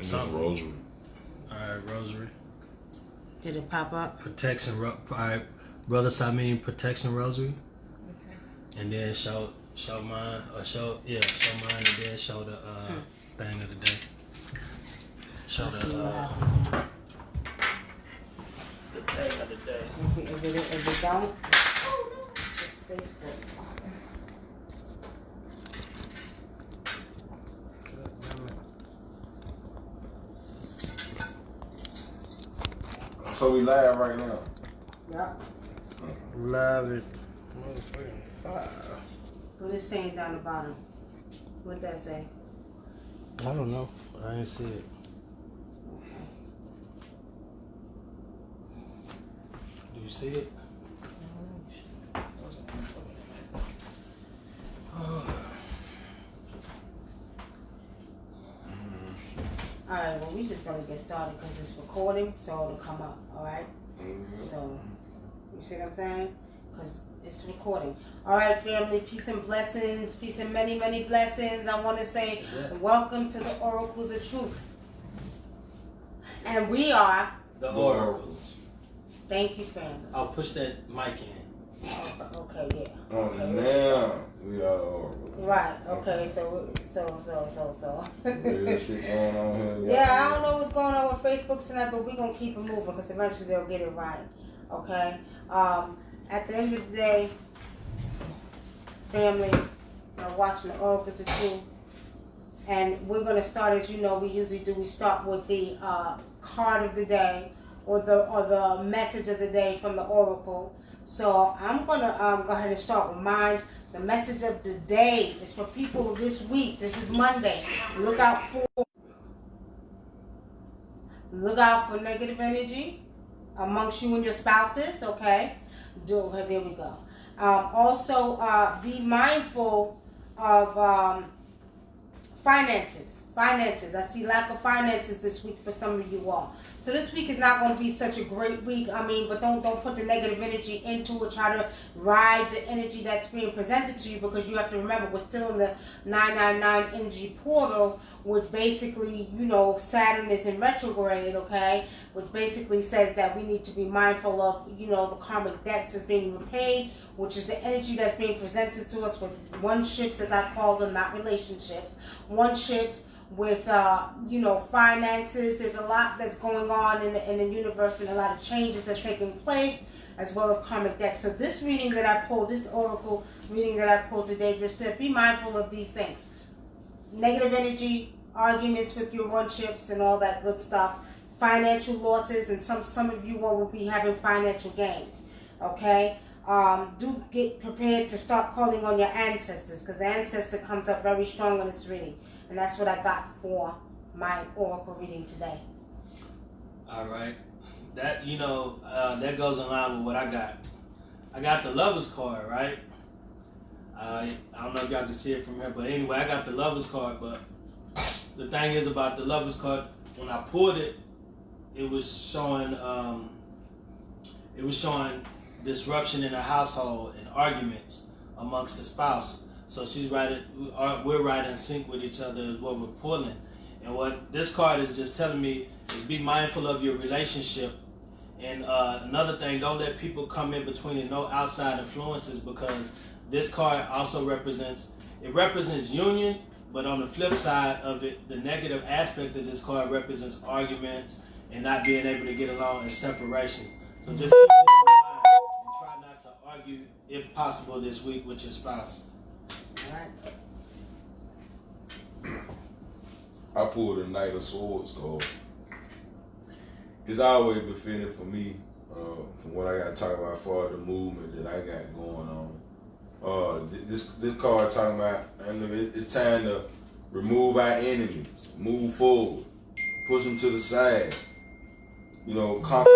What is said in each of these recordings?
Something. Rosary. Alright, rosary. Did it pop up? Protection. Alright, Brother Samin, protection rosary. Okay. And then show mine, or show mine, and then show the thing of the day. Show the thing of the day. If it don't, it's Facebook. So we live right now. Yep. Live it. Motherfucking fire. What is saying down the bottom? What'd that say? I don't know. I didn't see it. Do you see it? Alright, well, we just gotta get started because it's recording, so it'll come up, alright? So, you see what I'm saying? Because it's recording. Alright, family, peace and blessings, peace and many, many blessings. I want to say welcome to the Oracles of Truth. And we are The Oracles. Thank you, family. I'll push that mic in. Okay, yeah. Oh, Okay. now we are Oracles. Right, okay, so. Real shit going on here. Yeah, I don't know what's going on with Facebook tonight, but we're going to keep it moving because eventually they'll get it right. Okay? At the end of the day, family, are watching the Oracles of Truth. And we're going to start, as you know, we usually do. We start with the card of the day or the message of the day from the Oracle. So I'm going to go ahead and start with mine. The message of the day is for people this week. This is Monday. Look out for negative energy amongst you and your spouses, okay? There we go. Also, be mindful of finances. I see lack of finances this week for some of you all. So this week is not going to be such a great week. I mean, but don't put the negative energy into it. Try to ride the energy that's being presented to you because you have to remember we're still in the 999 energy portal, which basically, you know, Saturn is in retrograde, okay? Which basically says that we need to be mindful of, you know, the karmic debts that's being repaid, which is the energy that's being presented to us with one-ships, as I call them, not relationships. One-ships with, you know, finances. There's a lot that's going on in the universe and a lot of changes that's taking place, as well as karmic decks. So this reading that I pulled, this oracle reading that I pulled today, just said be mindful of these things. Negative energy, arguments with your one-ships and all that good stuff. Financial losses, and some of you all will be having financial gains, okay? Do get prepared to start calling on your ancestors because the ancestor comes up very strong in this reading. And that's what I got for my oracle reading today. All right. That, you know, that goes in line with what I got. I got the Lover's card, right? I don't know if y'all can see it from here, but anyway, I got the Lover's card. But the thing is about the Lover's card, when I pulled it, it was showing disruption in the household and arguments amongst the spouse. So we're right in sync with each other is what we're pulling. And what this card is just telling me is be mindful of your relationship. And another thing, don't let people come in between and no outside influences, because this card also represents union, but on the flip side of it, the negative aspect of this card represents arguments and not being able to get along and separation. So just keep this in mind and try not to argue, if possible, this week with your spouse. I pulled a Knight of Swords card. It's always befitting for me, from what I got to talk about for the movement that I got going on. This card talking about, it's time to remove our enemies, move forward, push them to the side. You know, conquer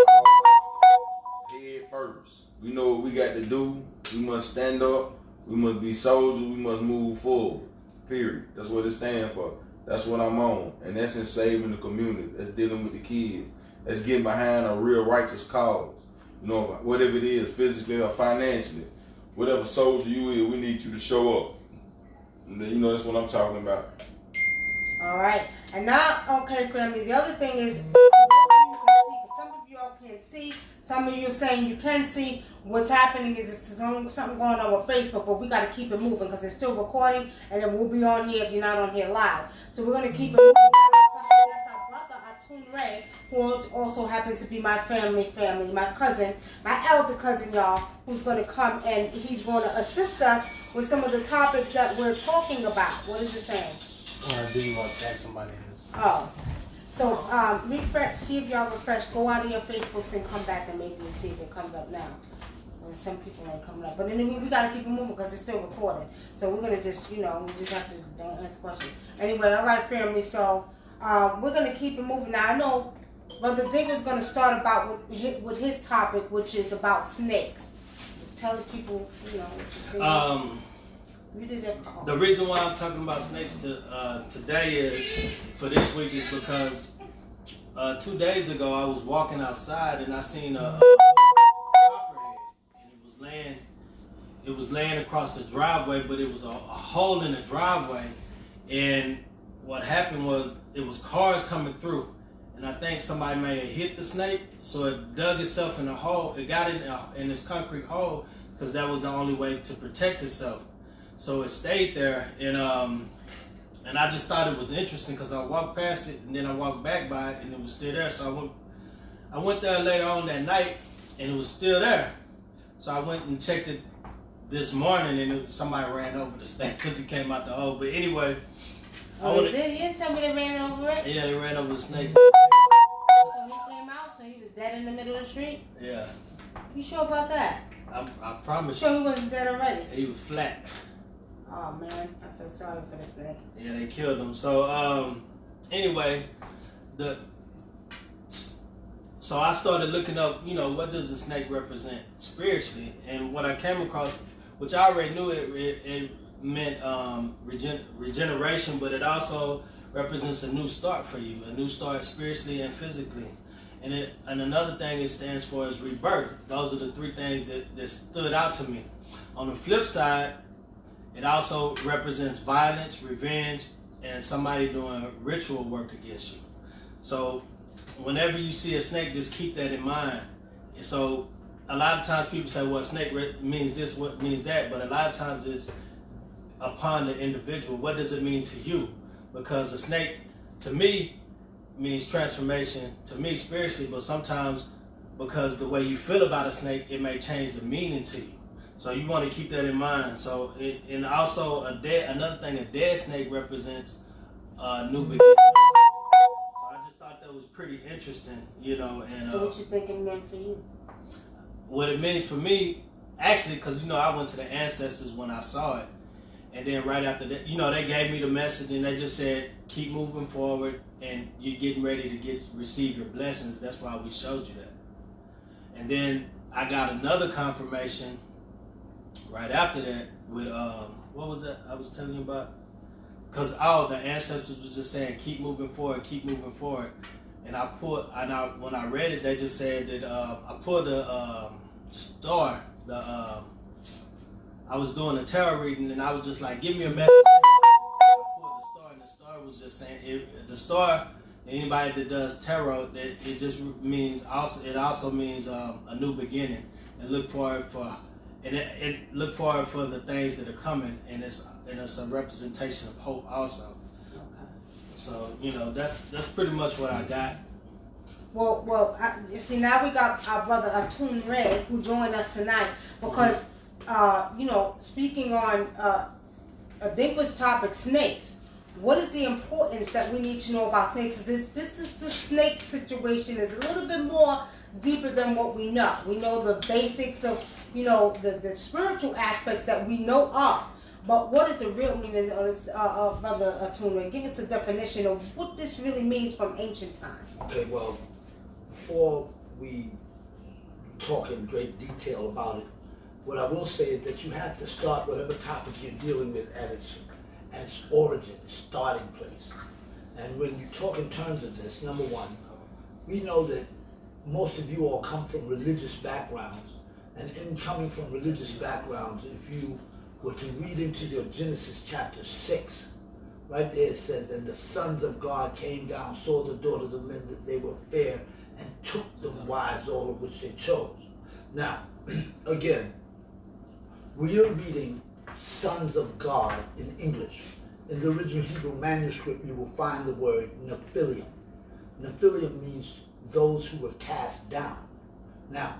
head first. We know what we got to do. We must stand up. We must be soldiers. We must move forward. Period. That's what it stands for. That's what I'm on. And that's in saving the community. That's dealing with the kids. That's getting behind a real righteous cause. You know, whatever it is, physically or financially. Whatever soldier you is, we need you to show up. And, you know, that's what I'm talking about. All right. And now, okay, family, the other thing is, some of you all can't see, some of you are saying you can see. What's happening is there's something going on with Facebook, but we got to keep it moving because it's still recording, and then we'll be on here if you're not on here live. So we're going to keep it moving. That's our brother, ATUN-RE, who also happens to be my family, my cousin, my elder cousin, y'all, who's going to come and he's going to assist us with some of the topics that we're talking about. What is it saying? Do you want to tag somebody? Oh. So, refresh, see if y'all refresh, go out of your Facebooks and come back and maybe see if it comes up now. Well, some people ain't coming up. But anyway, we got to keep it moving because it's still recording. So we're going to just, we just have to don't answer questions. Anyway, all right, family. So, we're going to keep it moving. Now, I know Brother Dick was going to start about with his topic, which is about snakes. Tell the people, what you're saying. You did that. The reason why I'm talking about snakes today for this week is because 2 days ago I was walking outside and I seen a copperhead, and it was laying across the driveway, but it was a hole in the driveway, and what happened was it was cars coming through, and I think somebody may have hit the snake, so it dug itself in a hole. It got in this concrete hole because that was the only way to protect itself. So it stayed there, and I just thought it was interesting because I walked past it and then I walked back by it and it was still there. So I went there later on that night and it was still there. So I went and checked it this morning and somebody ran over the snake because it came out the hole. But anyway, they did. You didn't tell me they ran over it. Yeah, they ran over the snake. So he came out, so he was dead in the middle of the street. Yeah. You sure about that? I promise you. Sure he wasn't dead already? He was flat. Oh man, I feel sorry for the snake. Yeah, they killed him. So anyway, so I started looking up, what does the snake represent spiritually, and what I came across, which I already knew it meant regeneration, but it also represents a new start for you, a new start spiritually and physically. And another thing it stands for is rebirth. Those are the three things that stood out to me. On the flip side, it also represents violence, revenge, and somebody doing ritual work against you. So whenever you see a snake, just keep that in mind. And so a lot of times people say, well, snake means this, what means that, but a lot of times it's upon the individual. What does it mean to you? Because a snake, to me, means transformation, to me spiritually, but sometimes because the way you feel about a snake, it may change the meaning to you. So you want to keep that in mind. So and also another thing, a dead snake represents new beginnings. So I just thought that was pretty interesting, And so what you think it meant for you? What it means for me, actually, because I went to the ancestors when I saw it, and then right after that, they gave me the message and they just said, keep moving forward, and you're getting ready to receive your blessings. That's why we showed you that. And then I got another confirmation right after that with what was that I was telling you about? Because the ancestors was just saying keep moving forward, and when I read it, they just said that I pulled the star. I was doing a tarot reading and I was just like, give me a message. I pulled the star, and the star was just saying the star. Anybody that does tarot, it just means it also means a new beginning, and look forward for. And it look forward for the things that are coming, and it's a representation of hope also. Okay. So that's pretty much what I got. Well, see, now we got our brother ATUN-RE who joined us tonight because speaking on Adinkwa's topic, snakes. What is the importance that we need to know about snakes? This snake situation is a little bit more deeper than what we know. We know the basics of the spiritual aspects that we know of. But what is the real meaning of this, Brother ATUN-RE? Give us a definition of what this really means from ancient times. Okay, well, before we talk in great detail about it, what I will say is that you have to start whatever topic you're dealing with at its origin, its starting place. And when you talk in terms of this, number one, we know that most of you all come from religious backgrounds, and in coming from religious backgrounds, if you were to read into your Genesis chapter 6, right there it says, and the sons of God came down, saw the daughters of men that they were fair, and took them wives, all of which they chose. Now, again, we are reading sons of God in English. In the original Hebrew manuscript, you will find the word Nephilim. Nephilim means those who were cast down. Now,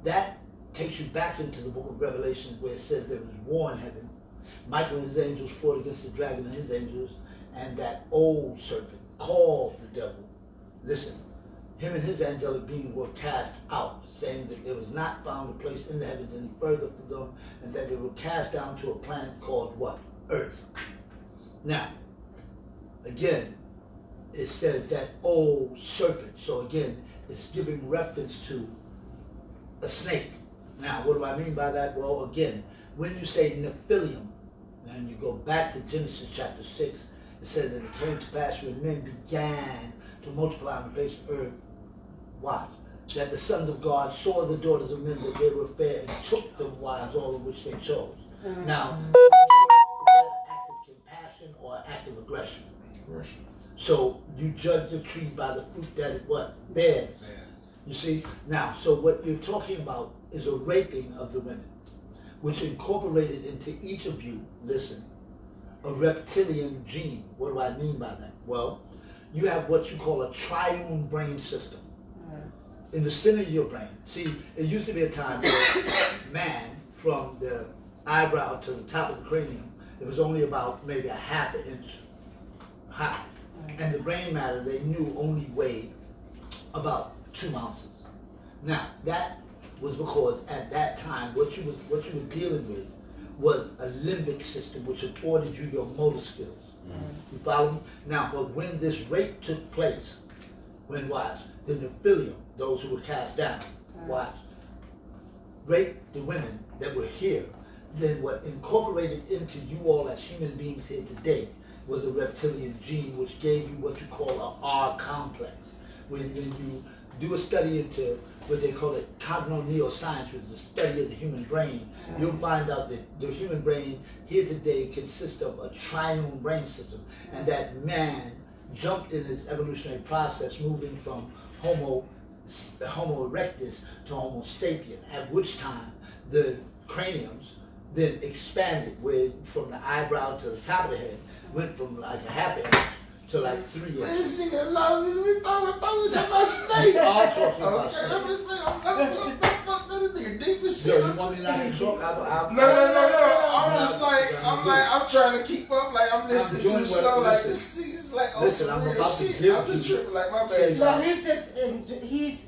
that takes you back into the book of Revelation where it says there was war in heaven. Michael and his angels fought against the dragon and his angels, and that old serpent called the devil. Listen, him and his angelic beings were cast out, saying that there was not found a place in the heavens any further for them, and that they were cast down to a planet called what? Earth. Now, again, it says that old serpent. So again, it's giving reference to a snake. Now, what do I mean by that? Well, again, when you say Nephilim, and you go back to Genesis chapter 6, it says that it came to pass when men began to multiply on the face of the earth. Watch. That the sons of God saw the daughters of men that they were fair and took them wives, all of which they chose. Now, is that an act of compassion or an act of aggression? Aggression. So you judge the tree by the fruit that it what? Bears. You see? Now, so what you're talking about is a raping of the women, which incorporated into each of you, listen, a reptilian gene. What do I mean by that? Well, you have what you call a triune brain system. In the center of your brain. See, it used to be a time where man, from the eyebrow to the top of the cranium, it was only about maybe a half an inch high. And the brain matter, they knew, only weighed about 2 ounces. Now, that was because at that time, what you were dealing with was a limbic system, which afforded you your motor skills. You follow me? Now, but when this rape took place, when watch, the Nephilim, those who were cast down, watch, raped the women that were here, then what incorporated into you all as human beings here today was a reptilian gene, which gave you what you call an R complex. When you do a study into what they call it cognitive-neuroscience, which is the study of the human brain, you'll find out that the human brain here today consists of a triune brain system, and that man jumped in his evolutionary process, moving from Homo erectus to Homo sapien, at which time the craniums then expanded, where from the eyebrow to the top of the head went from like a half inch to like 3 inches. This nigga love me. We thought we talking about snake. All talking about Okay, snake. I'm just saying, that nigga deep as Yo, shit. you want me not to talk? No. I'm trying to keep up. Like, I'm listening doing too what- slow. Like, listen. this is like, oh, Listen, some I'm real about to shit. give I'm just you- tripping. Like, my bad. So he's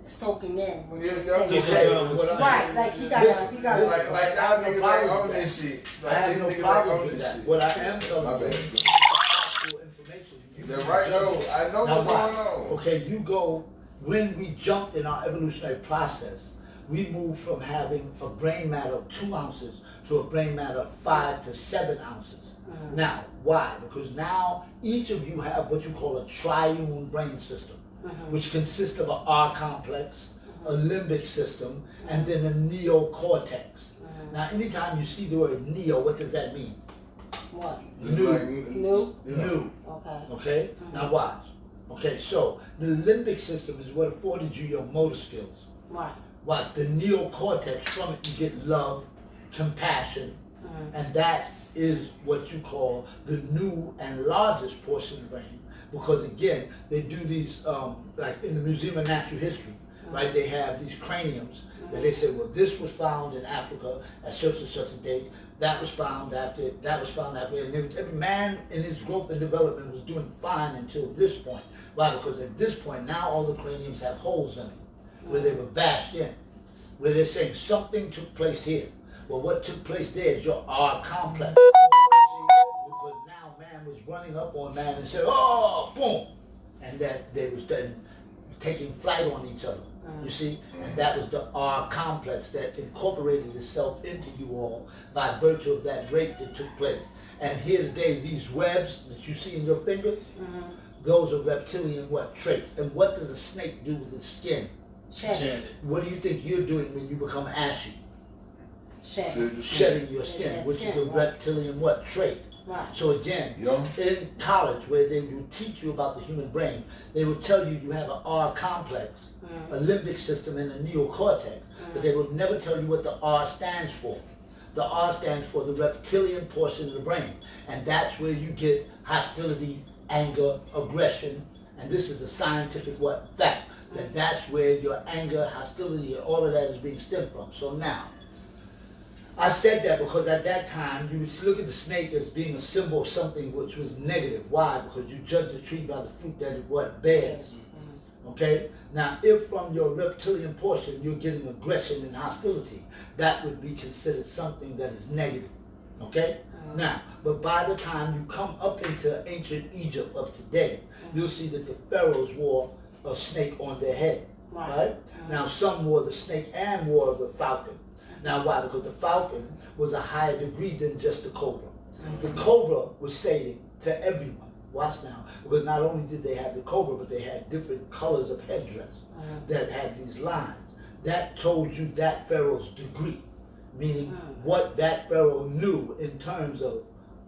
soaking in. What you're saying. Right, like he got Like, y'all niggas like on this shit. I Like, have these no niggas like problem on with this that. shit. What I am telling My you bad. is factual information. You They're can right, judge though. it. I know Now what's watch. going on. Okay, you go, when we jumped in our evolutionary process, we moved from having a brain matter of 2 ounces to a brain matter of 5 to 7 ounces. Now, why? Because now each of you have what you call a triune brain system, which consists of an R complex, a limbic system, and then a neocortex. Now, anytime you see the word neo, what does that mean? What? It's New. like, New? New. Okay. Okay? Now watch. Okay, so the limbic system is what afforded you your motor skills. Right. Watch, the neocortex, from it you get love, compassion, and that is what you call the new and largest portion of the brain. Because again, they do these, like in the Museum of Natural History, right? They have these craniums that they say, well, this was found in Africa at such and such a date. That was found after, that was found after. And every man in his growth and development was doing fine until this point. Why? Because at this point, now all the craniums have holes in them, where they were bashed in, where they're saying something took place here. Well, what took place there is your R complex. Because now man was running up on man and said, oh, boom. And that they was then taking flight on each other. You see? And that was the R complex that incorporated itself into you all by virtue of that rape that took place. And here today, these webs that you see in your fingers, those are reptilian what traits. And what does a snake do with its skin? Shedding. What do you think you're doing when you become ashy? Shedding. Shedding your skin, That which is skin, the right. reptilian what trait? Right. So again, in college where they will teach you about the human brain, they will tell you you have an R complex, a limbic system, and a neocortex, but they will never tell you what the R stands for. The R stands for the reptilian portion of the brain, and that's where you get hostility, anger, aggression, and this is a scientific fact, that that's where your anger, hostility, and all of that is being stemmed from. So now, I said that because at that time you would look at the snake as being a symbol of something which was negative. Why? Because you judge the tree by the fruit that it bears. Okay? Now, if from your reptilian portion you're getting aggression and hostility, that would be considered something that is negative. Okay? Now, but by the time you come up into ancient Egypt of today, you'll see that the pharaohs wore a snake on their head. Right? Now, some wore the snake and wore the falcon. Now, why? Because the falcon was a higher degree than just the cobra. The cobra was saying to everyone, watch now, because not only did they have the cobra, but they had different colors of headdress that had these lines. That told you that pharaoh's degree, meaning what that pharaoh knew in terms of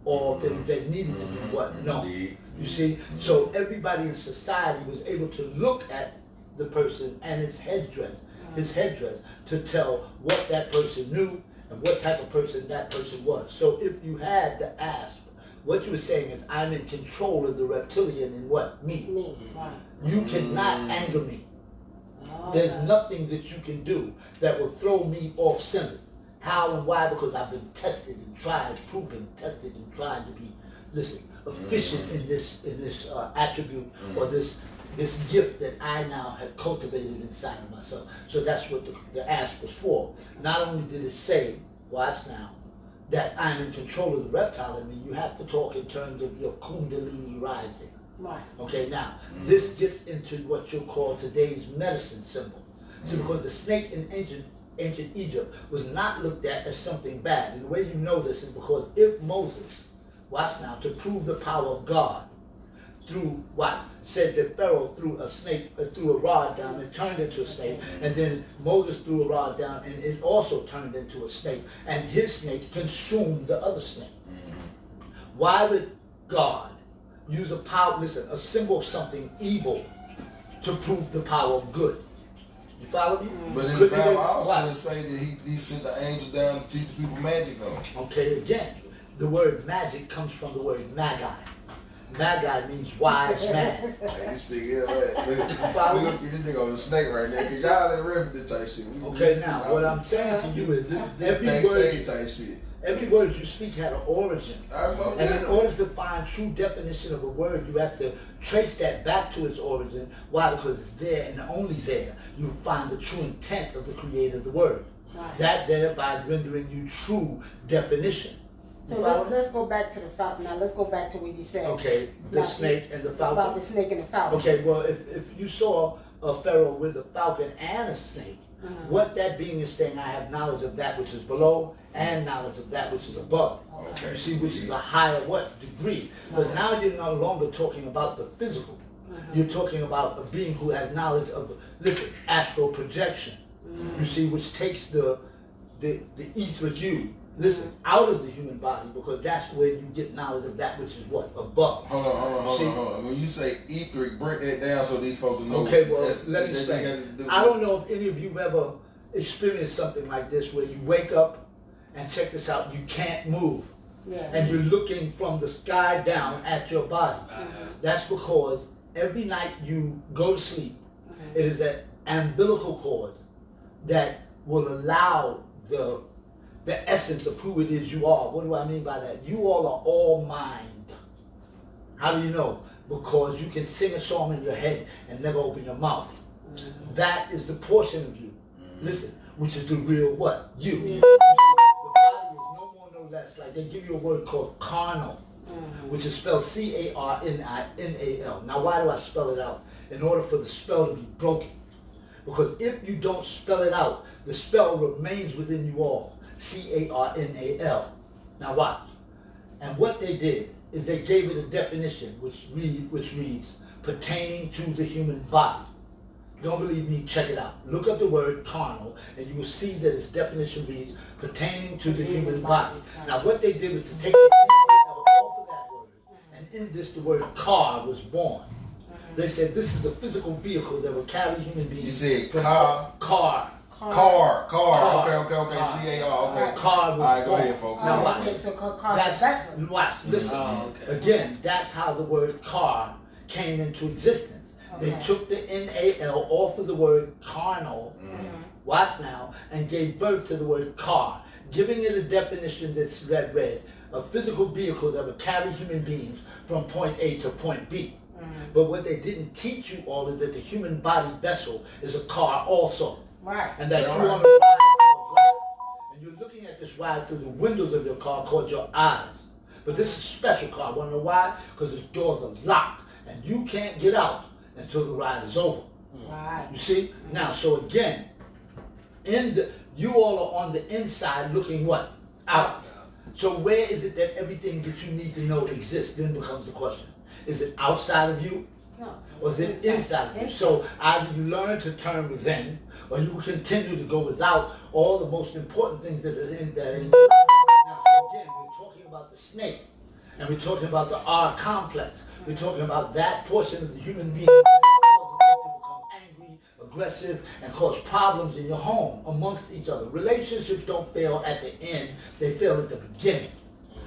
all things that needed to be known. You see? So everybody in society was able to look at the person and his headdress, to tell what that person knew and what type of person that person was. So if you had the asp, what you were saying is, I'm in control of the reptilian in what? Me. Right. You cannot anger me. There's nothing that you can do that will throw me off center. How and why? Because I've been tested and tried, proven, tested and tried to be, efficient in this attribute or this gift that I now have cultivated inside of myself. So that's what the asp was for. Not only did it say, watch now, that I'm in control of the reptile in me, you have to talk in terms of your kundalini rising. Right. Okay, now, this gets into what you'll call today's medicine symbol. See, because the snake in ancient Egypt was not looked at as something bad. And the way you know this is because if Moses, watch now, to prove the power of God, through what? Said that Pharaoh threw a snake, threw a rod down and turned into a snake, and then Moses threw a rod down and it also turned into a snake, and his snake consumed the other snake. Why would God use a symbol of something evil to prove the power of good? You follow me? But in the Bible also say that he sent the angels down to teach the people magic though. Okay, again, the word magic comes from the word magi. Magi means wise man. This nigga, look at this nigga on the snake right now, because y'all ain't ready for this type shit. Okay, now, what I'm saying to you is every word you speak had an origin. And in order to find true definition of a word, you have to trace that back to its origin. Why? Because it's there and only there you find the true intent of the creator of the word. Right. That thereby rendering you true definition. So let's go back to the falcon. Now let's go back to what you said. Okay, the snake and the falcon. About the snake and the falcon. Okay, well, if you saw a pharaoh with a falcon and a snake, what that being is saying, I have knowledge of that which is below and knowledge of that which is above. Okay. You see, which is a higher degree. But now you're no longer talking about the physical. You're talking about a being who has knowledge of, astral projection. You see, which takes the etheric you, out of the human body, because that's where you get knowledge of that which is what? Above. Hold on. When you say etheric, break that down so these folks will know. Okay, well, let me explain. I don't know if any of you have ever experienced something like this where you wake up and check this out, you can't move. Yeah. And you're looking from the sky down at your body. That's because every night you go to sleep, it is that umbilical cord that will allow the essence of who it is you are. What do I mean by that? You all are all mind. How do you know? Because you can sing a song in your head and never open your mouth. That is the portion of you. Which is the real what? You. The body is no more, no less. Like they give you a word called carnal, which is spelled C-A-R-N-I-N-A-L. Now why do I spell it out? In order for the spell to be broken. Because if you don't spell it out, the spell remains within you all. C-A-R-N-A-L. Now watch. And what they did is they gave it a definition which reads, pertaining to the human body. Don't believe me, check it out. Look up the word carnal and you will see that its definition reads, pertaining to the human body. Now what they did was to take the off in this the word car was born. They said this is the physical vehicle that will carry human beings. You said from car? Car. Car. Car. Okay. C-A-R, okay. Car was All right, go born. ahead, folks. Now, watch. Okay, so car That's, vessel. watch, listen. Again, that's how the word car came into existence. They took the N-A-L off of the word carnal, watch now, and gave birth to the word car, giving it a definition that's read, a physical vehicle that would carry human beings from point A to point B. But what they didn't teach you all is that the human body vessel is a car also. Right. And that you're on a ride called life. And you're looking at this ride through the windows of your car called your eyes. But this is a special car. Want to know why? Because the doors are locked and you can't get out until the ride is over. Right. You see? Now, so again, you all are on the inside looking what? Out. So where is it that everything that you need to know exists? Then becomes the question. Is it outside of you? No. Or is it inside of you? So either you learn to turn within, or you will continue to go without all the most important things that are in there. Now, so again, we're talking about the snake, and we're talking about the R complex. We're talking about that portion of the human being that causes them to become angry, aggressive, and cause problems in your home amongst each other. Relationships don't fail at the end, they fail at the beginning.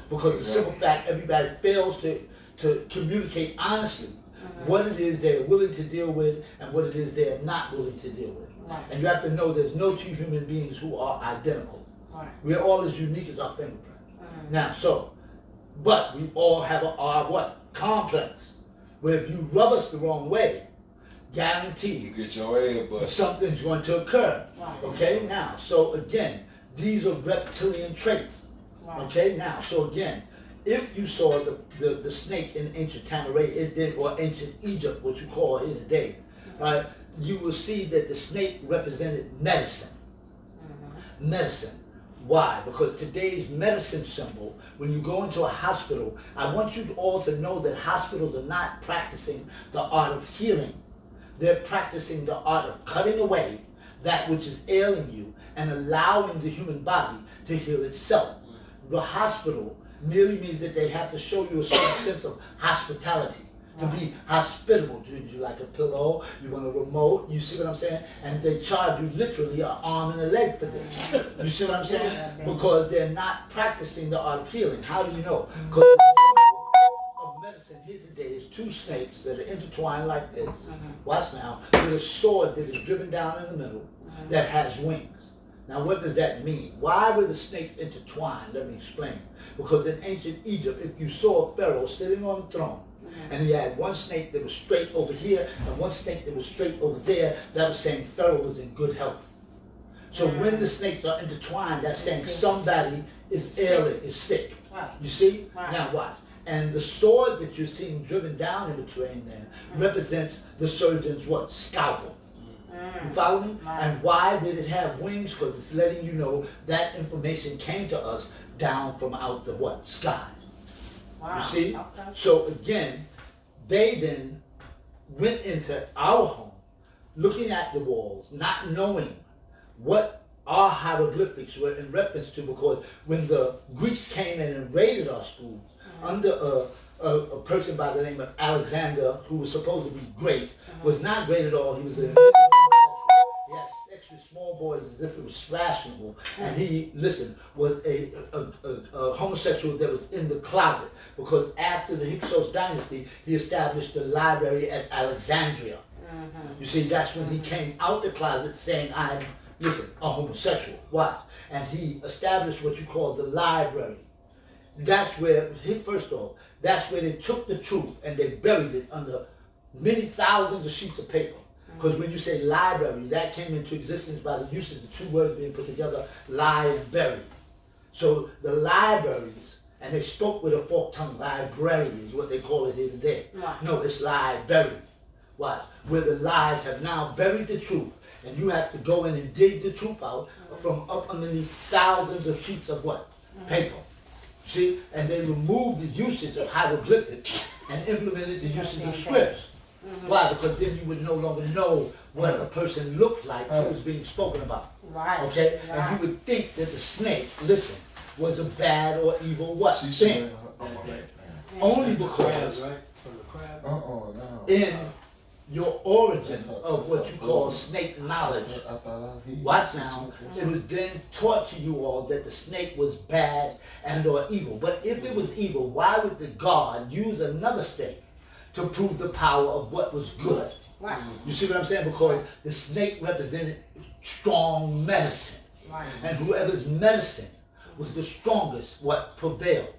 Because the simple fact, everybody fails to communicate honestly what it is they're willing to deal with and what it is they're not willing to deal with. Right. And you have to know there's no two human beings who are identical. Right. We're all as unique as our fingerprint. Now, but we all have our what? Complex. Where if you rub us the wrong way, guaranteed You get your head busted. something's going to occur. Right. Okay, now, so again, these are reptilian traits. Right. Okay, now, so again, if you saw the snake in ancient Tamaray, or ancient Egypt, what you call here today, right, you will see that the snake represented medicine. Medicine. Why? Because today's medicine symbol, when you go into a hospital, I want you all to know that hospitals are not practicing the art of healing. They're practicing the art of cutting away that which is ailing you and allowing the human body to heal itself. The hospital merely means that they have to show you a certain sense of hospitality. To be hospitable. Do you like a pillow? You want a remote? You see what I'm saying? And they charge you literally an arm and a leg for this. You see what I'm saying? Because they're not practicing the art of healing. How do you know? Because the symbol of medicine here today is two snakes that are intertwined like this. Watch now. With a sword that is driven down in the middle that has wings. Now what does that mean? Why were the snakes intertwined? Let me explain. Because in ancient Egypt, if you saw a pharaoh sitting on the throne, and he had one snake that was straight over here and one snake that was straight over there, that was saying Pharaoh was in good health. So when the snakes are intertwined, that's saying somebody is ailing, is sick. You see? Now watch. And the sword that you're seeing driven down in between there represents the surgeon's what? Scalpel. You follow me? And why did it have wings? Because it's letting you know that information came to us down from out the what? Sky. You see? So again, they then went into our home, looking at the walls, not knowing what our hieroglyphics were in reference to, because when the Greeks came in and raided our schools under a person by the name of Alexander, who was supposed to be great, was not great at all. He was a he had sex with small boys as if it was fashionable, and he, listen, was a homosexual that was in the closet, because after the Hyksos dynasty, he established the library at Alexandria. You see, that's when he came out the closet saying, I'm, listen, a homosexual. Why? And he established what you call the library. That's where, first off, that's where they took the truth and they buried it under many thousands of sheets of paper. Because when you say library, that came into existence by the usage of two words being put together, lie and bury. So the libraries, and they spoke with a forked tongue, library is what they call it here today. No, it's library. Why? Where the lies have now buried the truth, and you have to go in and dig the truth out from up underneath thousands of sheets of what? Paper. See? And they removed the usage of hieroglyphics and implemented the usage of scripts. Why? Because then you would no longer know what a person looked like who was being spoken about. Okay? And you would think that the snake, listen, was a bad or evil what? thing. only That's the crabs, because right? From the crab. No. in your origin of what you call snake knowledge, watch now, it was then taught to you all that the snake was bad and or evil. But if it was evil, why would the God use another snake to prove the power of what was good? Right. You see what I'm saying? Because the snake represented strong medicine. Right. And whoever's medicine was the strongest, what prevailed.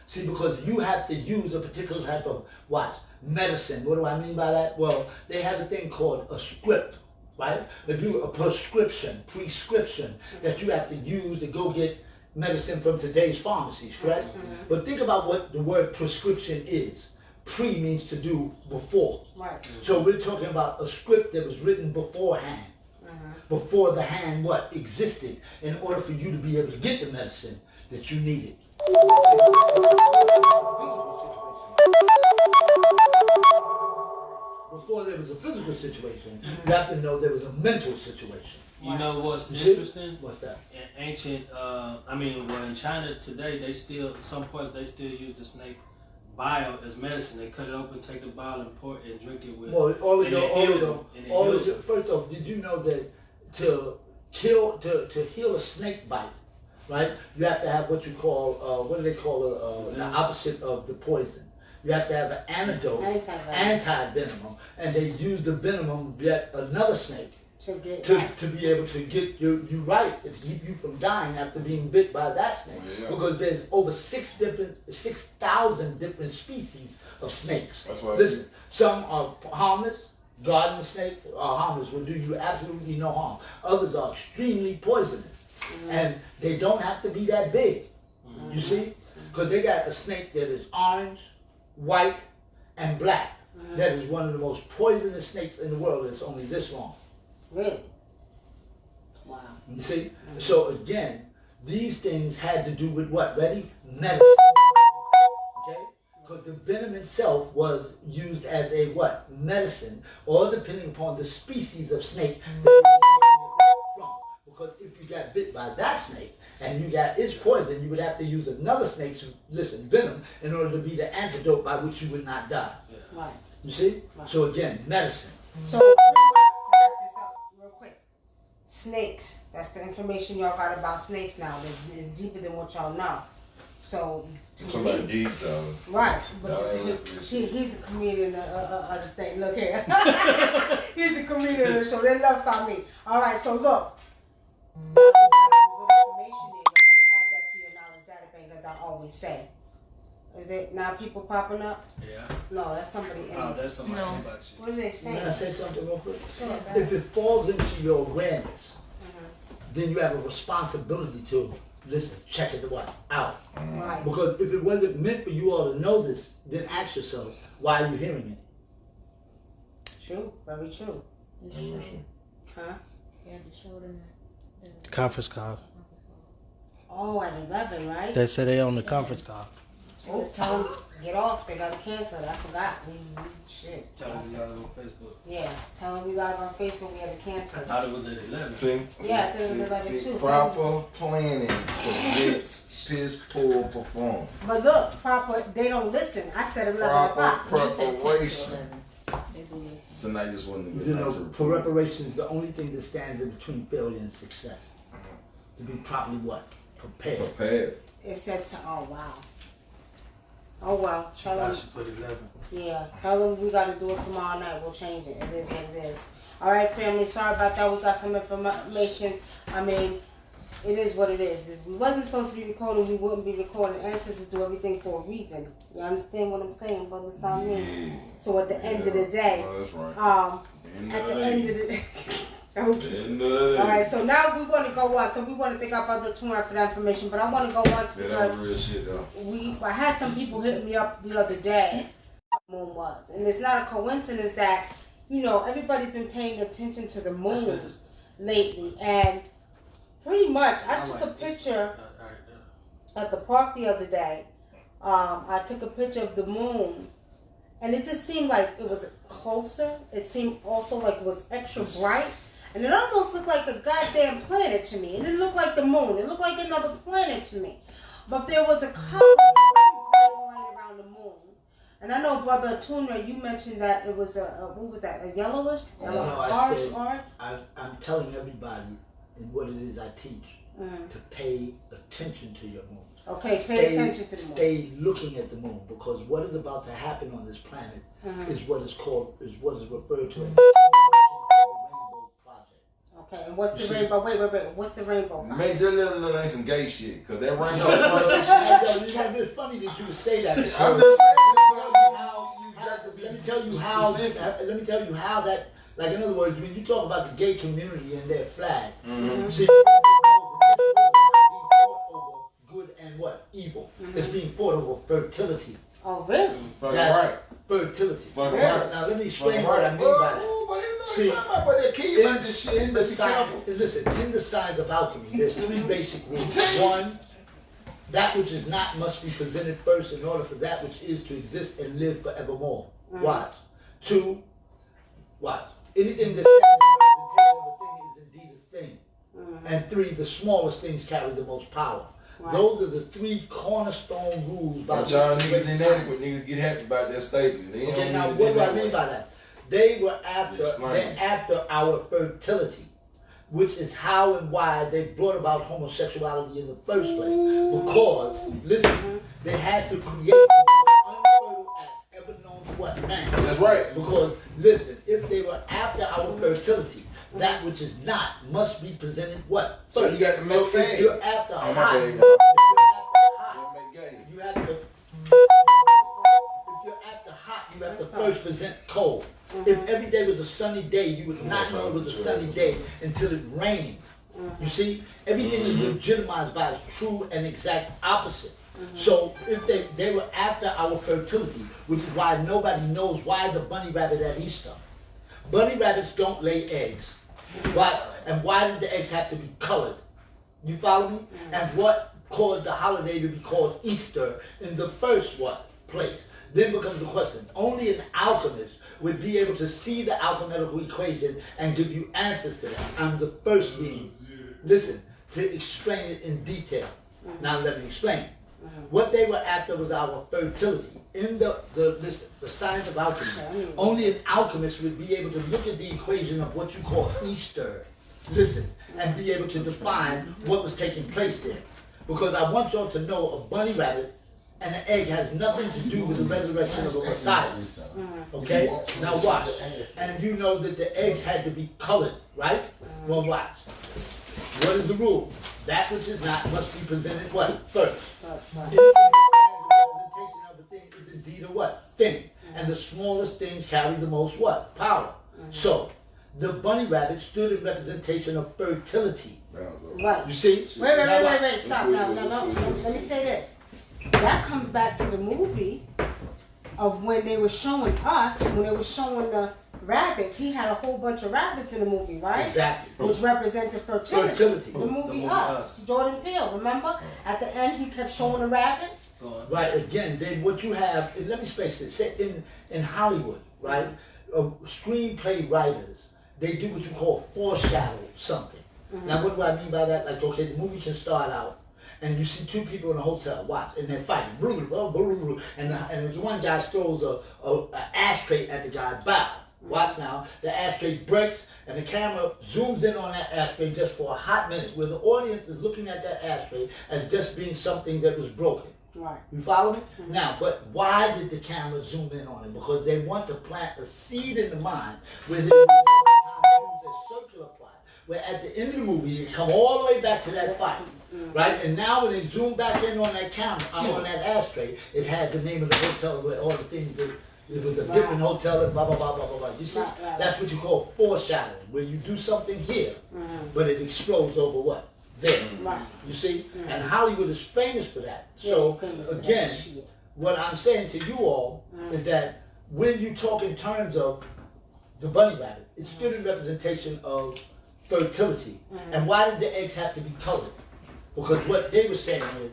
See, because you have to use a particular type of what? Medicine. What do I mean by that? Well, they have a thing called a script, right? If you a prescription that you have to use to go get medicine from today's pharmacies, correct? But think about what the word prescription is. Pre means to do before. Right. So we're talking about a script that was written beforehand. Before the hand what existed in order for you to be able to get the medicine that you needed. Before there was a physical situation, you have to know there was a mental situation. You know what's You see? interesting? What's that? In ancient, in China today, they still, some parts they still use the snake bile as medicine. They cut it open, take the bile and pour it and drink it with. Well, All of them. first off, did you know that to heal a snake bite, right? You have to have what you call what do they call it? The opposite of the poison. You have to have an antidote, anti-venom, and they use the venom of yet another snake to be able to get you right, and to keep you from dying after being bit by that snake. Yeah. Because there's over 6,000 different species of snakes. That's why. Listen, some are harmless. Garden snakes are harmless, will do you absolutely no harm. Others are extremely poisonous, and they don't have to be that big. You see, because they got a snake that is orange, white, and black. That is one of the most poisonous snakes in the world. It's only this long. Really? Wow. You see? So again, these things had to do with what? Ready? Medicine. Okay? Because the venom itself was used as a what? Medicine, or depending upon the species of snake that you were taking it from. Because if you got bit by that snake and you got its poison, you would have to use another snake's venom in order to be the antidote by which you would not die. Right. You see? Right. So again, medicine. So, pretty much, to wrap this up real quick, snakes, that's the information y'all got about snakes now. It's deeper than what y'all know. So, to me, deep though. right, but Y'all to ain't me, looking for shit. he's a comedian of the thing. Look here. He's a comedian of the show. They love on me. All right, so look. Good information there. You better add that to your knowledge database, as I always say. Is there now people popping up? Yeah. No, that's somebody in. Oh, that's somebody about you. What are they saying? Can I say something real quick? Sure, go If ahead. it falls into your awareness, then you have a responsibility to listen, check it out. Right. Because if it wasn't meant for you all to know this, then ask yourselves, why are you hearing it? True. Very true. Huh? Yeah, the show them. Conference call. Oh, at 11, right? They said they on the conference call. Oh, tell them get off. They got to cancel it. I forgot. Shit. Tell them you got it on Facebook. Yeah. Tell them we got it on Facebook. We had to cancel I it. thought it was at 11. Yeah, I thought it was 11 too. Proper planning prevents piss poor performance. But look, proper. They don't listen. I said 11 o'clock. Preparation. They do this. Tonight just wasn't a good You night know, to for report. reparation is the only thing that stands in between failure and success. To be properly what? Prepared. Prepared. It said to. Oh wow. Oh well. Tell I them. should put 11. Yeah. Tell them we got to do it tomorrow night. We'll change it. It is what it is. All right, family. Sorry about that. We got some information. I mean, it is what it is. If we wasn't supposed to be recording, we wouldn't be recording. Ancestors do everything for a reason. You understand what I'm saying, brother Sammy? So at the end of the day, Oh, that's right. at the end of the day. Okay. End of the day. All right, so now we're going to go on. So we want to thank our brother Tune for that information, but I want to go on to Yeah, that because was real shit though. I had some people hit me up the other day. Moon was, and it's not a coincidence that everybody's been paying attention to the moon lately, and pretty much I took a picture at the park the other day. I took a picture of the moon, and it just seemed like it was closer. It seemed also like it was extra bright. And it almost looked like a goddamn planet to me. It didn't look like the moon. It looked like another planet to me. But there was a color light around the moon. And I know, Brother ATUN-RE, you mentioned that it was what was that? A yellowish, No, I orange, said- orange. I'm telling everybody in what it is I teach to pay attention to your moon. Okay, pay attention to the moon. Stay looking at the moon, because what is about to happen on this planet is what is referred to as the Rainbow Project. Okay, and what's the rainbow? Wait. What's the rainbow? Man, just let them know that ain't some gay shit, cause that rainbow shit. It's funny that you would say that. I'm just saying How- you got to be Let me tell you how. specific. Let me tell you how that. Like, in other words, when you talk about the gay community and their flag, see, being fought over good and what? Evil. It's being fought over fertility. Oh, really? Fucking That's right. fertility. Fucking Now, right. now let me explain Fucking what I right. mean by that. Oh, but you know, See, talking about what that kid about this shit. In the Be careful. science, listen, in the science of alchemy, there's three basic rules. One, that which is not must be presented first in order for that which is to exist and live forevermore. Watch. Two, watch. Anything that stands in representation of a thing is indeed a thing. And three, the smallest things carry the most power. Right. Those are the three cornerstone rules. by But y'all which- niggas inadequate niggas get happy about that statement. They Okay, don't now mean it what do I that mean way. by that? They were after, Explain. they're after our fertility, which is how and why they brought about homosexuality in the first place. Because, listen, they had to create the most unfertile act ever known to what? Man. That's right. Because, listen, if they were after our fertility, that which is not must be presented what? So you got to make So if fans. you're after Oh, my hot, bad, if y'all. you're after hot, Don't make gay. you have to. If you're after hot, you have to first present cold. If every day was a sunny day, you would not know it was a sunny day until it rained. You see, everything is legitimized by its true and exact opposite. So if they were after our fertility, which is why nobody knows why the bunny rabbit at Easter. Bunny rabbits don't lay eggs. Why? And why did the eggs have to be colored? You follow me? And what caused the holiday to be called Easter in the first place? Then becomes the question. Only an alchemist would be able to see the alchemical equation and give you answers to that. I'm the first being. Listen, to explain it in detail. Now let me explain. What they were after was our fertility. In the science of alchemy, only an alchemist would be able to look at the equation of what you call Easter, listen, and be able to define what was taking place there. Because I want y'all to know a bunny rabbit and an egg has nothing to do with the resurrection of a Messiah. Okay? Now watch. And you know that the eggs had to be colored, right? Well, watch. What is the rule? That which is not must be presented what? First. Anything that stands in representation of a thing is indeed a what? Thing. And the smallest things carry the most what? Power. So, the bunny rabbit stood in representation of fertility. Right. You see? Wait. Stop. No. Let me say this. That comes back to the movie of when they were showing us, when they were showing the rabbits. He had a whole bunch of rabbits in the movie, right? Exactly. Which represented fertility. Fertility. The movie Us. Jordan Peele, remember? At the end, he kept showing the rabbits. Right, again, then what you have, and let me space this, say in Hollywood, right, screenplay writers, they do what you call foreshadow something. Now what do I mean by that? Like, okay, the movie can start out, and you see two people in a hotel, watch, and they're fighting, and the one guy throws a ashtray at the guy's bow. Watch now, the ashtray breaks, and the camera zooms in on that ashtray just for a hot minute, where the audience is looking at that ashtray as just being something that was broken. Right. You follow me? Now, but why did the camera zoom in on it? Because they want to plant a seed in the mind where they use a circular plot, where at the end of the movie, they come all the way back to that fight. Right? And now when they zoom back in on that camera, on that ashtray, it had the name of the hotel where all the things that it was a different hotel and blah, blah, blah, blah, blah, blah. You see? Right. That's what you call foreshadowing, where you do something here, but it explodes over what? There. Right. You see? And Hollywood is famous for that. So, famous for that again, shit. what I'm saying to you all is that when you talk in terms of the bunny rabbit, it stood in representation of fertility. And why did the eggs have to be colored? Because what they were saying is,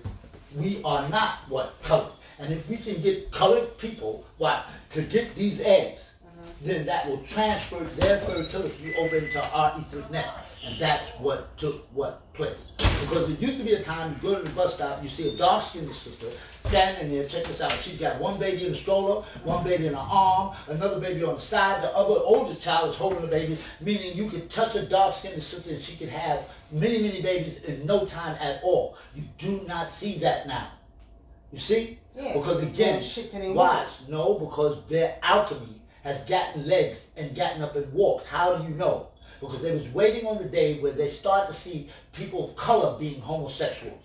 we are not what? Colored. And if we can get colored people, what? To get these eggs, then that will transfer their fertility over into our ether's net. And that's what took place. Because it used to be a time you go to the bus stop, you see a dark-skinned sister standing there, check this out, she's got one baby in a stroller, one baby in her arm, another baby on the side, the other older child is holding the baby, meaning you could touch a dark-skinned sister and she could have many, many babies in no time at all. You do not see that now. You see? Yeah. Because again, why? No, because their alchemy has gotten legs and gotten up and walked. How do you know? Because they was waiting on the day where they start to see people of color being homosexuals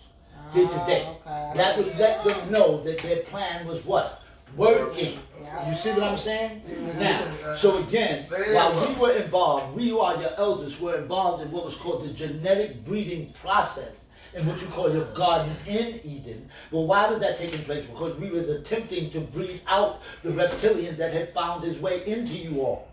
here today. Okay. That would let them know that their plan was what? Working. You see what I'm saying? Now, so again, while we were involved, we who are your elders were involved in what was called the genetic breeding process in what you call your garden in Eden. Well, why was that taking place? Because we was attempting to breed out the reptilian that had found his way into you all.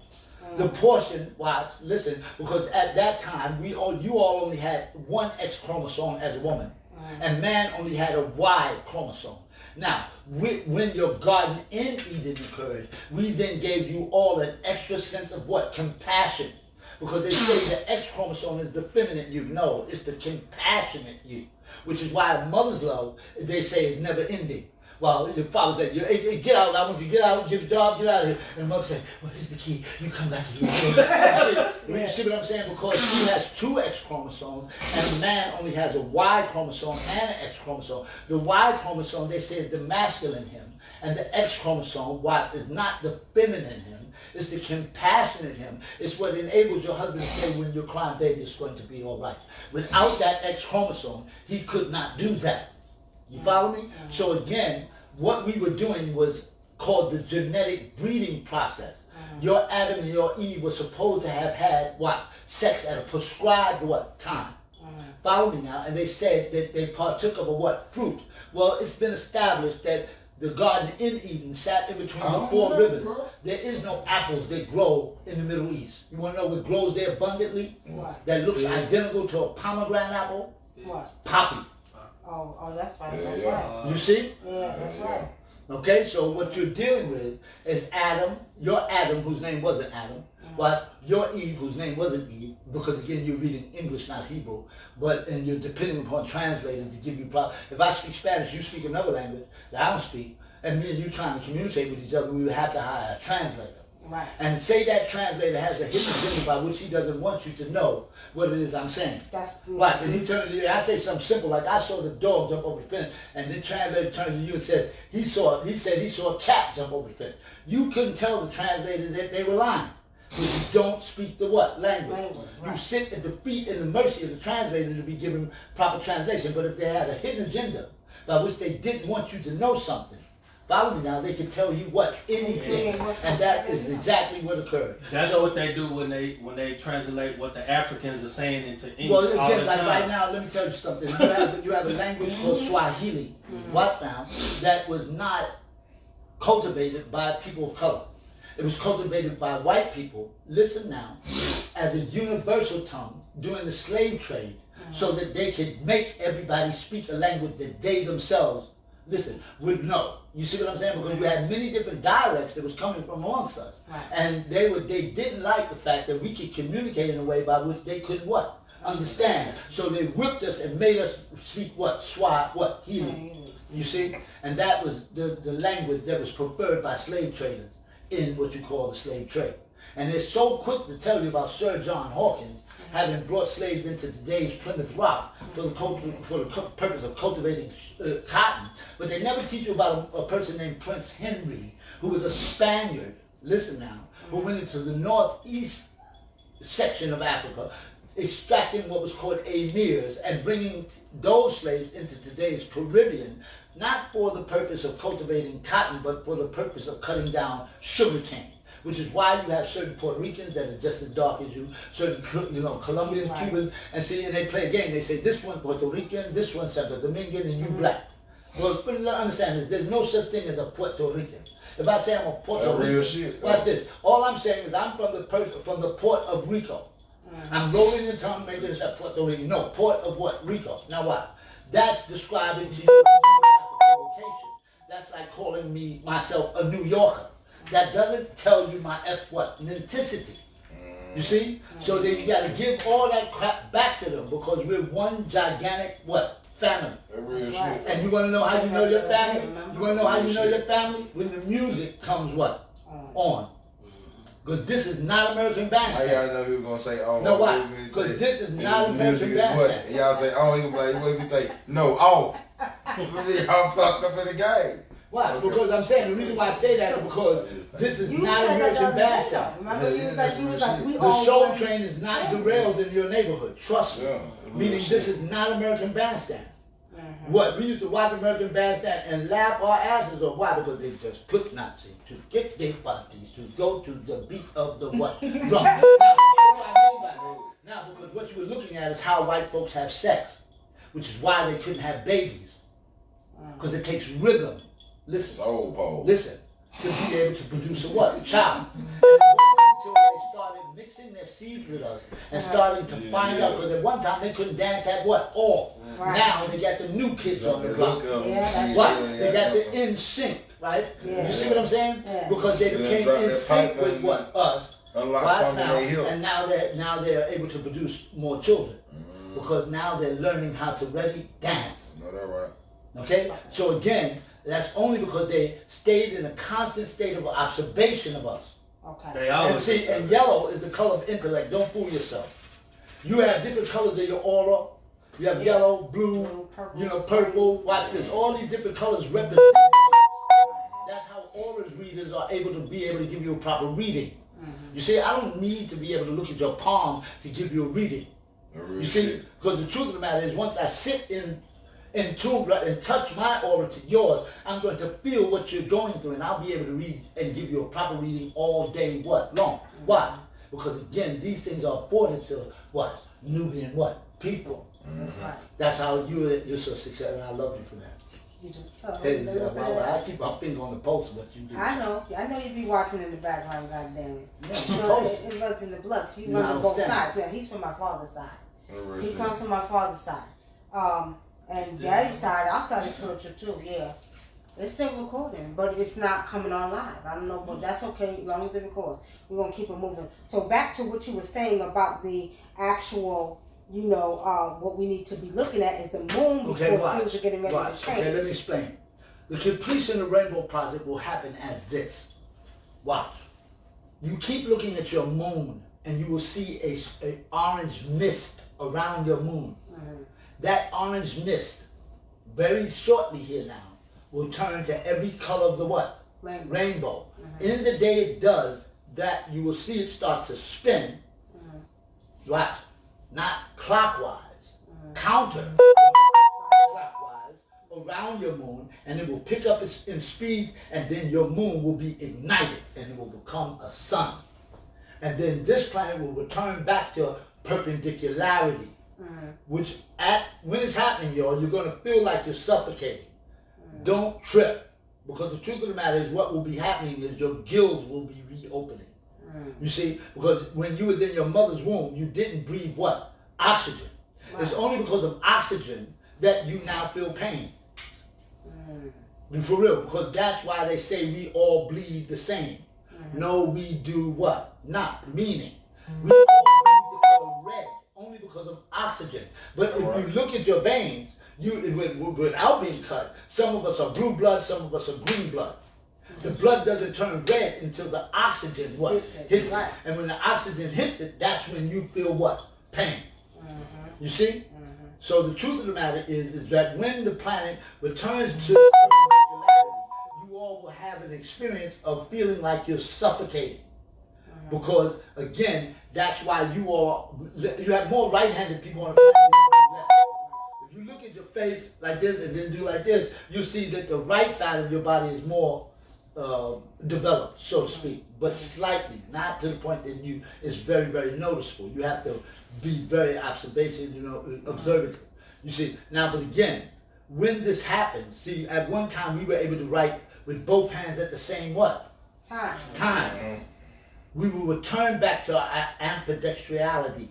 The portion was, listen, because at that time, you all only had one X chromosome as a woman, and man only had a Y chromosome. Now, when your garden in Eden occurred, we then gave you all an extra sense of what? Compassion. Because they say the X chromosome is the feminine you. No, it's the compassionate you. Which is why mother's love, they say, is never ending. Well, your father said, hey, get out, I want you to get out, get a job, get out of here. And the mother said, well, here's the key, you come back to your You see what I'm saying? Because she has two X chromosomes, and a man only has a Y chromosome and an X chromosome. The Y chromosome, they say, is the masculine him, and the X chromosome, why, is not the feminine him. It's the compassionate him. It's what enables your husband to say when you're crying, baby, it's going to be all right. Without that X chromosome, he could not do that. You follow me? So again, what we were doing was called the genetic breeding process. Your Adam and your Eve were supposed to have had what? Sex at a prescribed what? Time. Follow me now? And they said that they partook of a what? Fruit. Well, it's been established that the garden in Eden sat in between the four rivers. There is no apples that grow in the Middle East. You want to know what grows there abundantly? What? That looks identical to a pomegranate apple? What? Poppy. Oh, that's right. Yeah, That's yeah. right. You see? Yeah, that's right. Okay, so what you're dealing with is Adam, your Adam, whose name wasn't Adam, but your Eve, whose name wasn't Eve, because again, you're reading English, not Hebrew, and you're depending upon translators to give you problems. If I speak Spanish, you speak another language that I don't speak, and me and you trying to communicate with each other, we would have to hire a translator. Right. And say that translator has a hidden agenda by which he doesn't want you to know what it is I'm saying. That's good. Right, and he turns to you, I say something simple, like I saw the dog jump over the fence, and the translator turns to you and says, he said he saw a cat jump over the fence. You couldn't tell the translator that they were lying. Because you don't speak the what? Language. Right. You sit at the feet and the mercy of the translator to be given proper translation. But if they had a hidden agenda by which they didn't want you to know something, follow me now, they can tell you what? Anything. And that is exactly what occurred. That's what they do when they translate what the Africans are saying into English Well, all the again, like time. right now, let me tell you something. You have a language called Swahili, watch now, that was not cultivated by people of color. It was cultivated by white people, listen now, as a universal tongue during the slave trade, so that they could make everybody speak a language that they themselves, listen, would know. You see what I'm saying? Because you had many different dialects that was coming from amongst us. Right. And they didn't like the fact that we could communicate in a way by which they couldn't what? Understand. So they whipped us and made us speak what? Swahili. You see? And that was the language that was preferred by slave traders in what you call the slave trade. And they're so quick to tell you about Sir John Hawkins having brought slaves into today's Plymouth Rock for the purpose of cultivating cotton. But they never teach you about a person named Prince Henry, who was a Spaniard, listen now, who went into the northeast section of Africa, extracting what was called emirs and bringing those slaves into today's Caribbean, not for the purpose of cultivating cotton, but for the purpose of cutting down sugar cane. Which is why you have certain Puerto Ricans that are just as dark as you, certain Colombians, Right. Cubans, and see, and they play a game. They say this one Puerto Rican, this one Santo Dominican, and you black. Well, understand this. There's no such thing as a Puerto Rican. If I say I'm a Puerto That's Rican, real shit. watch this. All I'm saying is I'm from the port of Rico. I'm rolling the tongue, making this a Puerto Rican. No, port of what? Rico. Now what? That's describing to you a geographical location. That's like calling myself a New Yorker. that doesn't tell you my authenticity. You see? So then you gotta give all that crap back to them because we're one gigantic family. Real shit. And you wanna know how you know your family? You wanna know how you know your family? When the music comes on. Because this is not American How Bandstand. y'all know he was gonna say, oh, No, why? Because this is not American Bandstand. And y'all say, oh, he was like, what if he say, no, off? I'm fucked up in the game. Why? Because I'm saying, the reason why I say that is because this is You not said that the American other day, Bandstand. though. Remember, you was like, we The all soul want- train is not derailed in your neighborhood. Trust me. Yeah. Meaning this is not American Bandstand. Mm-hmm. What? We used to watch American Bandstand and laugh our asses off. Why? Because they just put Nazis to get their parties to go to the beat of the what? Drum. Now, what do I mean by that? Now, because what you were looking at is how white folks have sex, which is why they couldn't have babies. Because it takes rhythm. Listen. Soul pole. Listen. To be able to produce a what? Child. And it wasn't until they started mixing their seeds with us and starting to find out, because at one time they couldn't dance at what? All. Right. Now they got the new kids on the block. Yeah, that's What? They got the in sync, right? Yeah. You see what I'm saying? Yeah. Because they Yeah, became drop in that sync pipe with and what? Us. Unlock Right something now, they heal. and now they're able to produce more children. Because now they're learning how to really dance. No, that right. Okay? So again, that's only because they stayed in a constant state of observation of us. Okay. They And always see, and yellow is the color of intellect. Don't fool yourself. You have different colors in your aura. You have yellow, blue, purple. Watch this. All these different colors represent. That's how auras readers are able to give you a proper reading. You see, I don't need to be able to look at your palm to give you a reading. You see, because the truth of the matter is, once I sit in tune and touch my aura to yours, I'm going to feel what you're going through, and I'll be able to read and give you a proper reading all day long. Why? Because again, these things are afforded to what? Nubian people. Right. That's how you're so successful, and I love you for that. You do. I keep my finger on the pulse of what you do. I know you be watching in the background, goddamn it. Yeah, You you know, told it runs in the blood, so you You run on both understand. sides. Yeah, he's from my father's side. Real He shit. comes from my father's side. And daddy's side, our side is spiritual too, yeah. It's still recording, but it's not coming on live. I don't know, but that's okay as long as it records. We're gonna keep it moving. So back to what you were saying about the actual, what we need to be looking at is the moon before things are getting ready to change. Okay, let me explain. The completion of the Rainbow Project will happen as this. Watch. You keep looking at your moon, and you will see a orange mist around your moon. Mm-hmm. That orange mist, very shortly here now, will turn to every color of the what? Rainbow. Mm-hmm. In the day it does that, you will see it start to spin. Mm-hmm. Watch. Not clockwise. Counter. Clockwise around your moon, and it will pick up in speed, and then your moon will be ignited, and it will become a sun. And then this planet will return back to perpendicularity. Which when it's happening, y'all, you're going to feel like you're suffocating. Don't trip. Because the truth of the matter is, what will be happening is your gills will be reopening. You see, because when you was in your mother's womb, you didn't breathe what? Oxygen. It's only because of oxygen that you now feel pain. For real, because that's why they say we all bleed the same. No, we do what? Not. Meaning, we all bleed the color red only because of oxygen. But if you look at your veins, without being cut, some of us are blue blood, some of us are green blood. The blood doesn't turn red until the oxygen hits it. Right. And when the oxygen hits it, that's when you feel what? Pain. You see? So the truth of the matter is that when the planet returns to perpendicularity, you all will have an experience of feeling like you're suffocating. Because again, that's why you have more right-handed people on the planet than left. If you look at your face like this and then do like this, you see that the right side of your body is more developed, so to speak, but slightly, not to the point that it's very, very noticeable. You have to be very observant. You see, now, but again, when this happens, see, at one time we were able to write with both hands at the same what? Time. We will return back to our ambidextrality.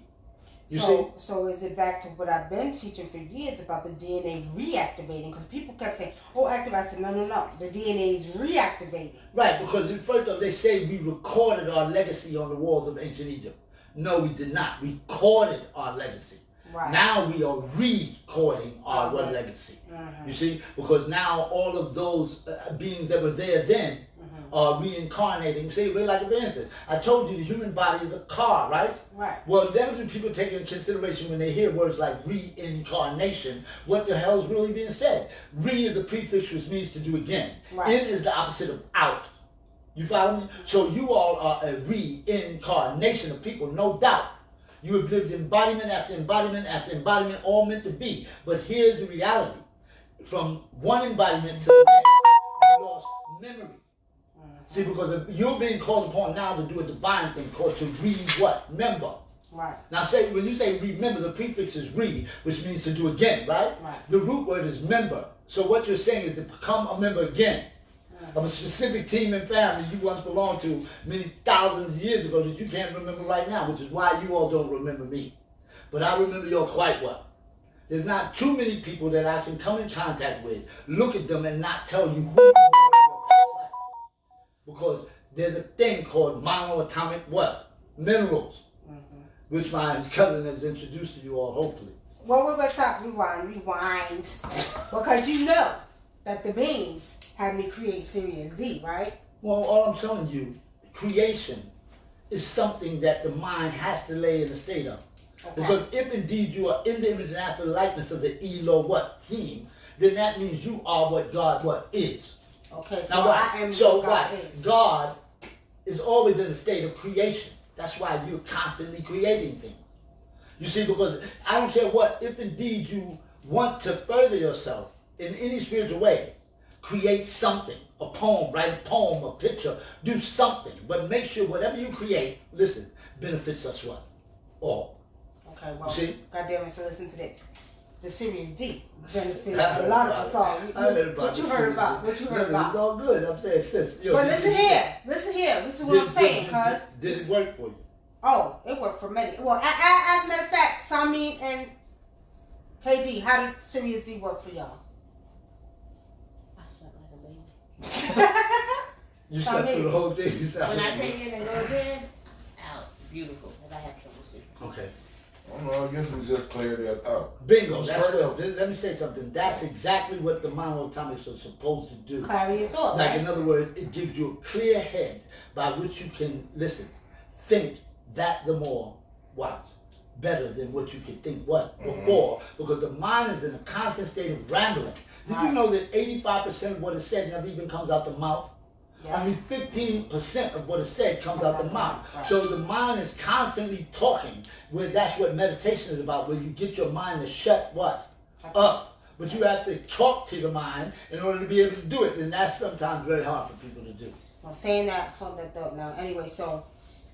So is it back to what I've been teaching for years about the DNA reactivating? Because people kept saying, "Oh, active." I said, no. The DNA is reactivating. Right, because first off, they say we recorded our legacy on the walls of ancient Egypt. No, we did not. We recorded our legacy. Right. Now we are recording our legacy. You see, because now all of those beings that were there then are reincarnating. See, like for instance, I told you the human body is a car, right? Right. Well, then when people take into consideration when they hear words like reincarnation, what the hell is really being said? Re is a prefix which means to do again. Right. In is the opposite of out. You follow me? So you all are a reincarnation of people, no doubt. You have lived embodiment after embodiment after embodiment, all meant to be. But here's the reality. From one embodiment to the next, you lost memory. See, because you're being called upon now to do a divine thing called to remember. Right. Now, when you say remember, the prefix is re, which means to do again, right? Right. The root word is member. So what you're saying is to become a member again of a specific team and family you once belonged to many thousands of years ago that you can't remember right now, which is why you all don't remember me. But I remember you all quite well. There's not too many people that I can come in contact with, look at them and not tell you who you were in your past life. Because there's a thing called monoatomic what? Minerals, which my cousin has introduced to you all, hopefully. Well, we're going to stop, rewind. Because you know that the beings had me create Sirius D, right? Well, all I'm telling you, creation is something that the mind has to lay in a state of. Okay. Because if indeed you are in the image and after the likeness of the Elo what? Him, then that means you are what God what is. Okay, so now, I am so what God is. God is always in a state of creation. That's why you're constantly creating things. You see, because I don't care what, if indeed you want to further yourself in any spiritual way, create something, a poem, write a poem, a picture, do something. But make sure whatever you create, listen, benefits us what? All. Okay, well, see? God damn it, so listen to this. The Sirius D benefits a lot of us all. What you heard about? It's all good. I'm saying, sis. But listen here. This is what I'm saying, cuz. Did it work for you? Oh, it worked for many. Well, as a matter of fact, Sami and KD, how did Sirius D work for y'all? I slept like a baby. You slept through the whole thing. When I take it and go to bed, out. Beautiful. Because I have trouble sleeping. Okay. I don't know, I guess we just clarity of thought. Bingo. Let me say something. That's exactly what the monoatomics are supposed to do. Clarity of thought, Like, right? in other words, it gives you a clear head by which you can, listen, think that the more, better than what you could think before. Because the mind is in a constant state of rambling. Did you know that 85% of what is said never even comes out the mouth? Yeah. Only 15% of what is said comes out the mouth. Right. So the mind is constantly talking, where that's what meditation is about, where you get your mind to shut up. But you have to talk to the mind in order to be able to do it. And that's sometimes very hard for people to do. Well, saying that, hold that thought now. Anyway, so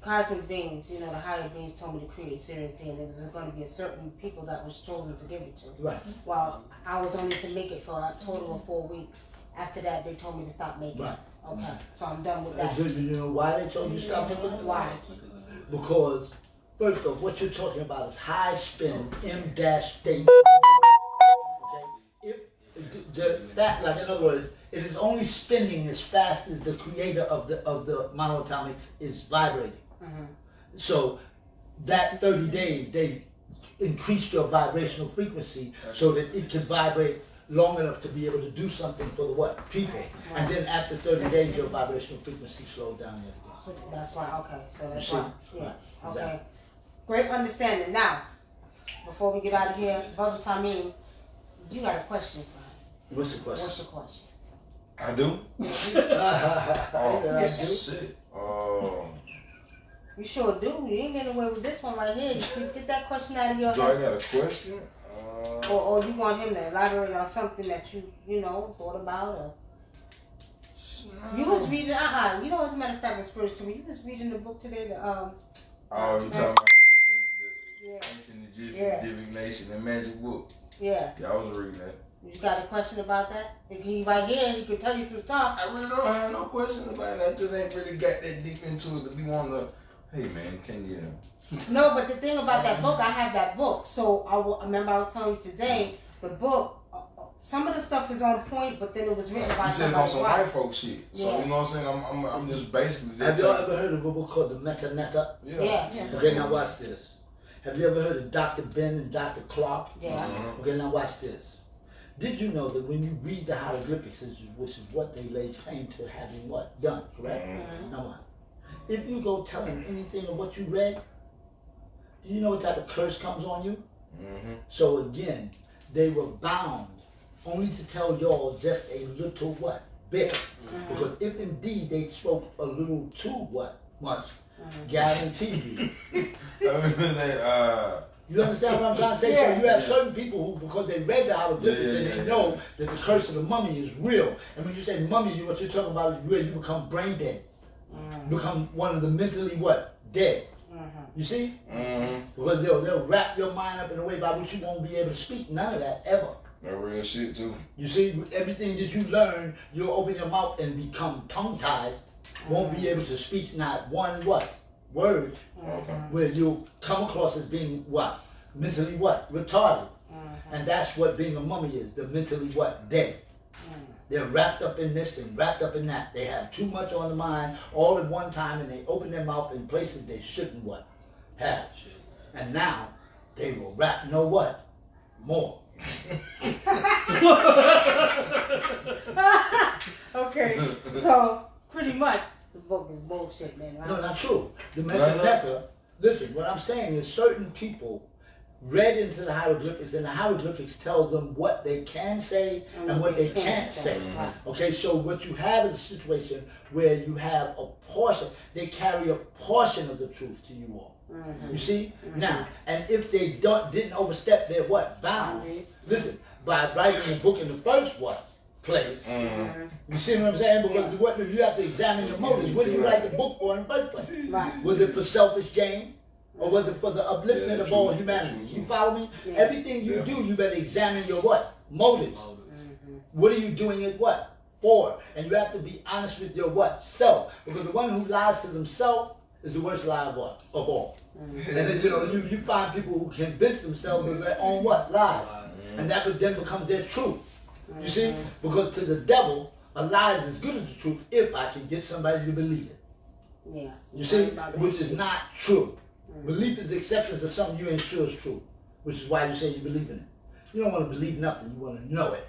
cosmic beings, the higher beings told me to create Sirius D, and there was going to be a certain people that was chosen to give it to. Right. Well, I was only to make it for a total of 4 weeks. After that, they told me to stop making it. Okay, so I'm done with that. Do you know why they told you to stop making it? Why? Because, first off, what you're talking about is high spin, M-state. Okay? In other words, it is only spinning as fast as the creator of the monoatomics is vibrating. So that 30 days, they increased your vibrational frequency so that it can vibrate long enough to be able to do something for the people. And then after 30 days, your vibrational frequency slowed down yet again. That's why, okay, so that's You see? why. Yeah, Right, okay. exactly. Great understanding. Now, before we get out of here, Brother Samim, you got a question for him. What's the question? What's your question? I do? I do. Shit. You sure do. You ain't getting away with this one right here. You can get that question out of your Do I head. got a question? Or you want him to elaborate on something that you thought about, or you was reading. As a matter of fact, with spirits to me, you was reading the book today. You talking about the ancient Egyptian divination and magic book? Yeah. Yeah, I was reading that. You got a question about that? He right here. He could tell you some stuff. I really don't have no questions about it. I just ain't really got that deep into it to be wanting to. Hey man, can you? No, but the thing about that book, I have that book. So I remember I was telling you today, the book, some of the stuff is on point, but then it was written by You said it's on some white folk shit. So you know what I'm saying? I'm just basically just. Have y'all ever heard of a book called The Meta Netta? Yeah. Okay, now watch this. Have you ever heard of Dr. Ben and Dr. Clark? Yeah. Okay, now watch this. Did you know that when you read the hieroglyphics, which is what they lay claim to having what? Done, correct? Now what? If you go telling anything of what you read, do you know what type of curse comes on you? So again, they were bound only to tell y'all just a little what? Bit. Because if indeed they spoke a little too much, guarantee you. You understand what I'm trying to say? So you have certain people who, because they read the hieroglyphics and they know that the curse of the mummy is real. And when you say mummy, what you're talking about is where you become brain dead. You become one of the mentally what? Dead. You see? Because they'll wrap your mind up in a way by which you won't be able to speak none of that ever. That real shit too. You see, everything that you learn, you'll open your mouth and become tongue-tied. Won't be able to speak not one what? Word. Where you'll come across as being what? Mentally what? Retarded. And that's what being a mummy is. The mentally what? Dead. They're wrapped up in this and wrapped up in that. They have too much on the mind all at one time and they open their mouth in places they shouldn't what? Have. And now they will rap know what? More. Okay, so pretty much the book is bullshit then, right? No, not true. The Meta, listen, what I'm saying is certain people read into the hieroglyphics and the hieroglyphics tell them what they can say and what they can't say. Okay, so what you have is a situation where you have a portion, they carry a portion of the truth to you all. You see? Now, and if they didn't overstep their what? Bound. Listen, by writing the book in the first what? Place. You see what I'm saying? Because what you have to examine your motives. What do you write the book for in the first place? Was it for selfish gain? Or was it for the upliftment of all humanity? You follow me? Everything you do, you better examine your what? Motives. What are you doing it what? For. And you have to be honest with your what? Self. Because the one who lies to themselves is the worst lie of what? Of all. And then you find people who convince themselves of their own what? Lies. And that would then become their truth. You see? Because to the devil, a lie is as good as the truth if I can get somebody to believe it. Yeah. You see? Which is not true. Belief is the acceptance of something you ain't sure is true. Which is why you say you believe in it. You don't want to believe nothing, you want to know it.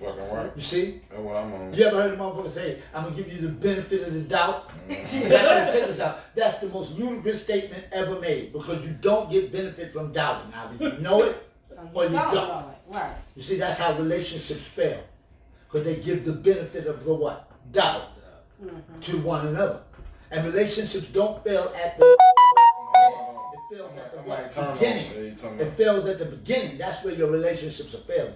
Fucking right. You see? That's what I'm on. You ever heard a motherfucker say, I'm going to give you the benefit of the doubt? Check this out. That's the most ludicrous statement ever made because you don't get benefit from doubting. Either you know it or you don't. Know it. Right. You see, that's how relationships fail. Because they give the benefit of the what? Doubt to one another. And relationships don't fail at the it fails at the beginning. It fails at the beginning. That's where your relationships are failing.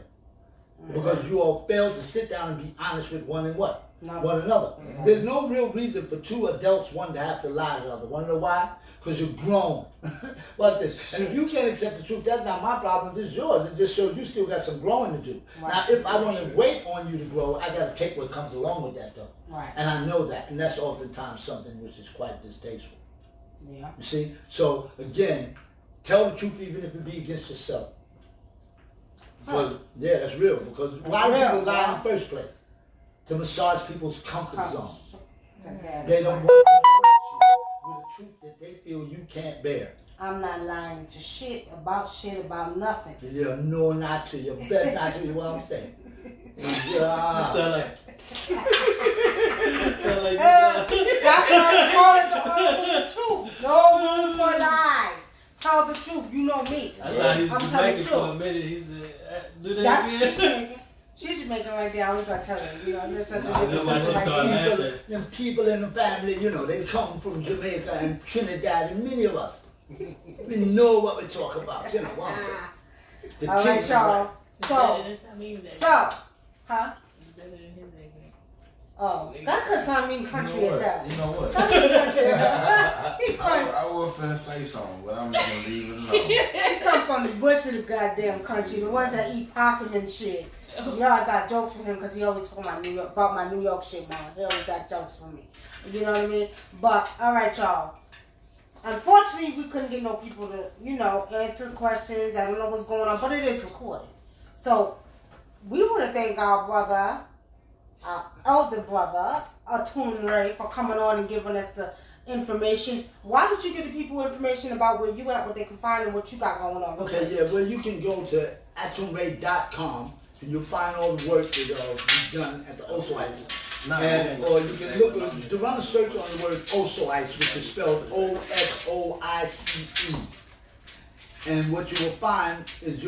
Because you all fail to sit down and be honest with one and what? One another. There's no real reason for two adults, one to have to lie to the other. Want to know why? Because you're grown. Like this. And if you can't accept the truth, that's not my problem. This is yours. It just shows you still got some growing to do. Now, if I want to wait on you to grow, I got to take what comes along with that, though. And I know that. And that's oftentimes something which is quite distasteful. Yeah. You see? So, again, tell the truth even if it be against yourself. Because, yeah, that's real. Because a lot of people lie in the first place. To massage people's comfort zone. They don't want to hurt you with a truth that they feel you can't bear. I'm not lying to shit about nothing. Yeah, no, not to you. Best not to you, what I'm saying. Yeah. Sound like That's why I call it the truth. No room for lies. Tell the truth. You know me. I thought he was I'm Jamaican for a telling minute. He said, do that That's again. she's making. She's Jamaican right there. I was gonna tell her. You know, there's such a I know why she started laughing. Them people in the family, you know, they come from Jamaica and Trinidad, and many of us, we know what we talk about. You know what I'm saying? The all right, king, y'all. So, huh? Oh, that could sound mean country as hell. You know what? Country as hell. I was finna say something, but I'm just gonna leave it alone. He come from the bush of the goddamn country, the ones that eat possum and shit. You know I got jokes from him because he always talking about my New York shit, man. He always got jokes from me. You know what I mean? But, all right, y'all. unfortunately, we couldn't get no people to, answer questions. I don't know what's going on, but it is recorded. So, we want to thank our brother, our elder brother, ATUN-RE, for coming on and giving us the information. Why don't you give the people information about where you at, what they can find, and what you got going on? Okay, yeah, well, you can go to ATUN-RE.com and you'll find all the work that we've done at the OSOICE. Or you can to run a search on the word OSOICE, which is spelled OSOICE. And what you will find is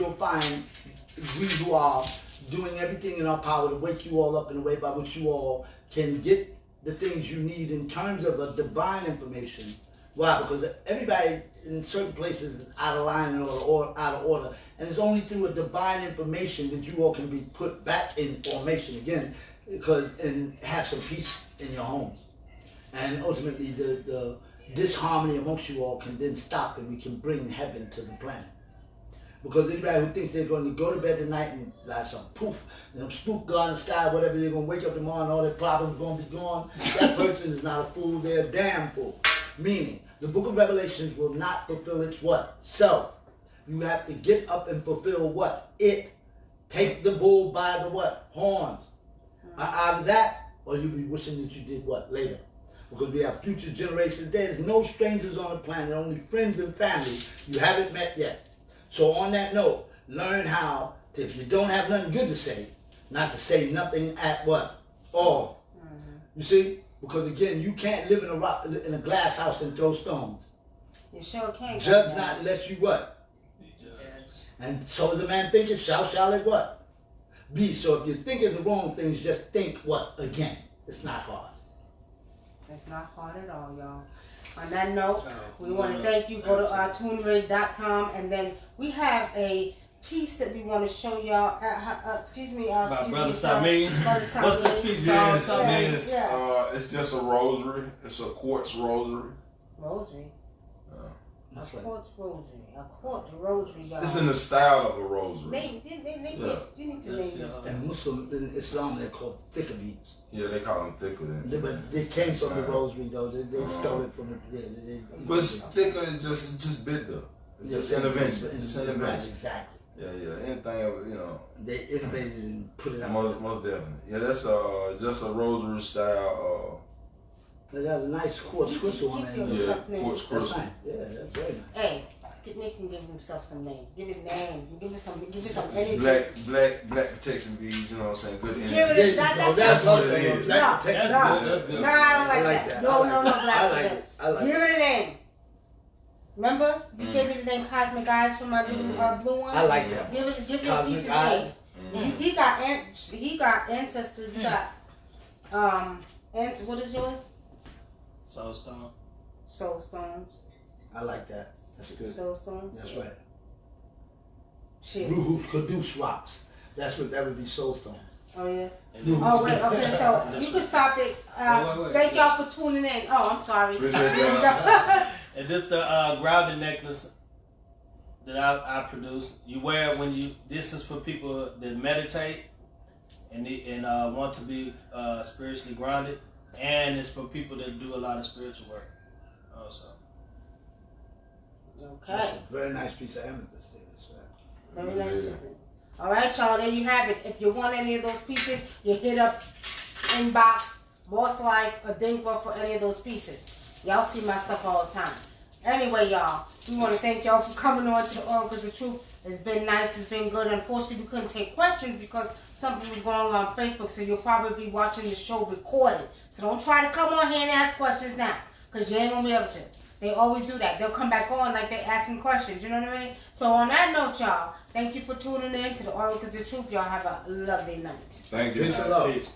we who are doing everything in our power to wake you all up in a way by which you all can get the things you need in terms of a divine information. Why? Because everybody in certain places is out of line or out of order. And it's only through a divine information that you all can be put back in formation again, and have some peace in your homes. And ultimately the disharmony amongst you all can then stop, and we can bring heaven to the planet. Because anybody who thinks they're going to go to bed tonight and like some poof, spook go in the sky, whatever, they're going to wake up tomorrow and all their problems are going to be gone, that person is not a fool, they're a damn fool. Meaning, the book of Revelations will not fulfill its what? Self. You have to get up and fulfill what? It. Take the bull by the what? Horns. Out of that, or you'll be wishing that you did what? Later. Because we have future generations. There's no strangers on the planet, only friends and family you haven't met yet. So on that note, learn how to, if you don't have nothing good to say, not to say nothing at what? All. You see? Because again, you can't live in a glass house and throw stones. You sure can't. Judge not unless you what? And so as a man thinketh, shall it what? Be. So if you're thinking the wrong things, just think what? Again. It's not hard. It's not hard at all, y'all. On that note, we want to thank you. Go to ATUN-RE.com, and then we have a piece that we want to show y'all. Excuse me, Brother Samin. What's this piece called? It's just a rosary. It's a quartz rosary. Rosary? A quartz rosary. A quartz rosary, y'all. It's in the style of a rosary. You need to name this. And Muslim in Islam, they're called thicker beads. Yeah, they call them thicker than. But this came from the rosary, though. They stole it from the. But thicker is just bidder. It's just intervention. It's intervention. Exactly. Yeah. Anything, They innovated and put it out. Most definitely. Yeah, that's just a rosary style. It has a nice quartz crystal on it. Yeah, quartz crystal. Nice. Yeah, that's very nice. Hey, Nick can give himself some names. Give it a name. Give it some energy. Black protection beads, you know what I'm saying? Good energy. Give it That's what it is. That's good. No, I don't like that. No, black protection. Give it a name. Remember? You gave me the name Cosmic Eyes for my little blue one? I like that. Give it a piece of name. He got ancestors. You got what is yours? Soul Stone. Soul Stones. I like that. That's good. Soul Stones. That's right. Shit. Ruhu Kadosh rocks. That would be soul stones. Oh yeah. Oh wait. Okay. So you can stop it. Wait. Thank y'all for tuning in. Oh, I'm sorry. And this the grounded necklace that I produced. You wear it when you. This is for people that meditate and want to be spiritually grounded, and it's for people that do a lot of spiritual work. Also. Okay. That's a very nice piece of amethyst there. Very nice. All right, y'all. There you have it. If you want any of those pieces, you hit up inbox Boss Life or Dinkwa for any of those pieces. Y'all see my stuff all the time. Anyway, y'all, we want to thank y'all for coming on to the Oracles of Truth. It's been nice. It's been good. Unfortunately, we couldn't take questions because something was going on Facebook, so you'll probably be watching the show recorded. So don't try to come on here and ask questions now because you ain't going to be able to. They always do that. They'll come back on like they're asking questions. You know what I mean? So on that note, y'all, thank you for tuning in to the Oracles of Truth. Y'all have a lovely night. Thank you. Peace and love. Peace.